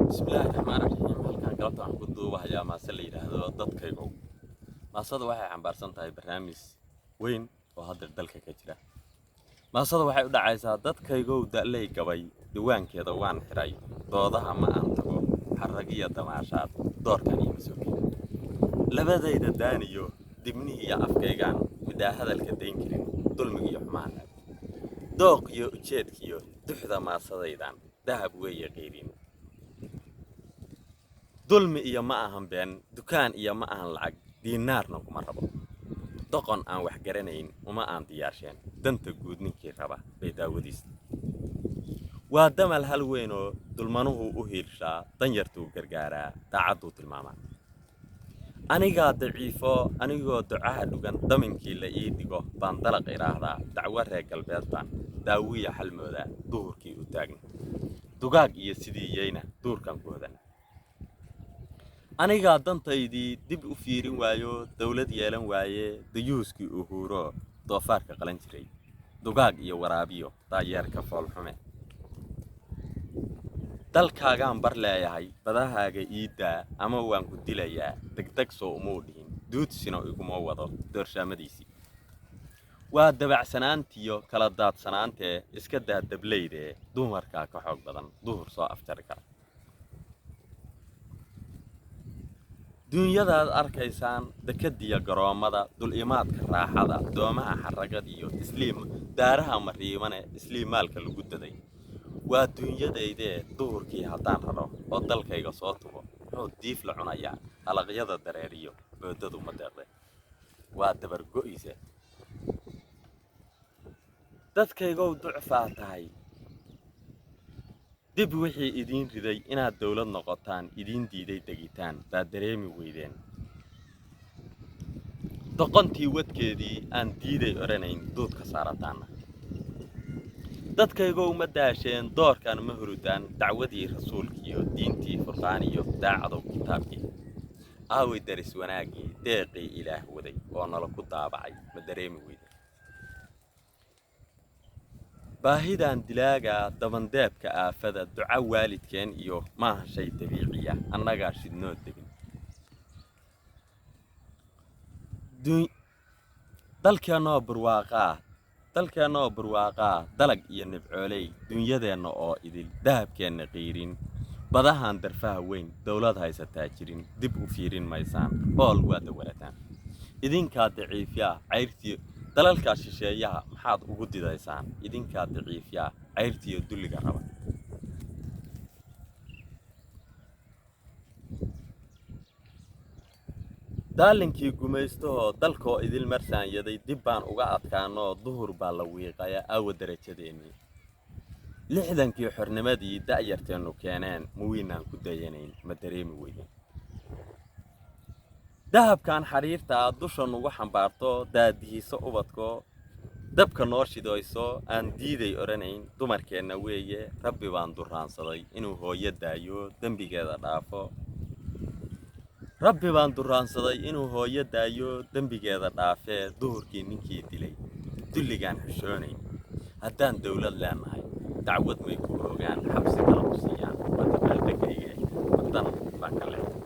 بسم الله الرحمن الرحيم halkaan galabta waxaan ku duubahayaa maase la yiraahdo dadkaygow maasada waxay xambaarsan tahay barnaamij weyn oo hadda dalka ka jira maasada waxay u dhacaysaa dadkaygow dalay gabay diiwaankeeda waan xiray doodaha ma aan tago xaragiya damaashaad doorkan iyo mas'uuliyad labadayda daaniyo dibnihi iyo afkaygaan midaa hadalka dayn karin dulmiga iyo xumaana dooq iyo ujeedkiyo duxda maasadaydan dahab weeye qeydin dulmi iyo ma ahan been dukaan iyo ma ahan lacag diinaarna kuma rabo doqon aan wax garanayn uma aan diyaarsheen danta guud ninkii raba bay daawadiis waa damal hal weyn oo dulmanuhu u hiirshaa danyartuu gargaaraa daacaduu tilmaamaa anigaa daciifo anigoo ducaha dhugan daminkii la ii dhigo baan dalaq idhaahdaa dacwo reer galbeed baan daawiya xalmooda duhurkii u taagna dugaag iyo sidiiyeyna duurkan ku hodan anigaa dantaydii dib u fiirin waayo dawlad yeelan waaye dayuuskii u huuro doofaarka qalan jiray dugaag iyo waraabiyo daayeerka foolxume dalkaagaan bar leeyahay badahaaga iiddaa ama waan ku dilayaa degdeg soo umuu dhihin duudsina iguma wado doorshaamadiisii waa dabacsanaantiyo kala daadsanaantee iska daa dablaydee dumarkaa ka xoog badan duhur soo afjari kara duunyadaad arkaysaan dekadiya garoommada dul imaadka raaxada doomaha xaragad iyo isliim daaraha mariimane isliimaalka lagu daday waa duunyadaydee duhurkii haddaan raro oo dalkayga soo tubo muxuu diif la cunayaa halaqyada dareeriyo boodadu ma deeqde waa dabargo'ise dadkaygow ducfaa tahay dib wixii idiin riday inaad dawlad noqotaan idiin diiday degitaan baa dareemi weydeen doqontii wadkeedii aan diiday oranayn duudka saarataana dadkaygow ma daasheen doorkan ma hurudaan dacwadii rasuulkiiyo diintii furqaaniyo daacadow kitaabkii aaway daris wanaaggii deeqii ilaah waday oo nala ku daabacay ma dareemi weydeen baahidan dilaaga dabandeebka aafada duca waalidkeen iyo maaha shay dabiiciya annagaa shidnoo degin dalkeennoo barwaaqaa dalag iyo nibcooley dunyadeenna oo idil dahabkeenna qiirin badahan darfaha weyn dawlad haysataa jirin dib u fiirin maysaan ool waa dawalataan idinkaa daciifyaa cayrtii dalalkaa shisheeyaha maxaad ugu didaysaan idinkaa daciifyaa cayrtiyo dulliga raba daalinkii gumaystahoo dalkoo idil marsaanyaday dib baan uga adkaanoo duhur baa la wiiqaya aawa darajadeennii lixdankii xornimadii da'yarteennu keeneen muwiinaan ku dayanayn ma dareemi weydeen dahabkan xariirtaa dusha nugu xambaarto daadihiisa ubadko dabka noo shidayso aan diiday oranayn dumarkeenna weeye rabbi baan duraansaday inuu hooyo daayo dembigeeda dhaafo rabbi baan duraansaday inuu hooyo daayo dembigeeda dhaafee duhurkii ninkii dilay dulligaan xishoonayn haddaan dawlad leenahay dacwad may ku ogaan xabsi kala ku siiyaan waa dabaaldegayge wadan baan ka leehay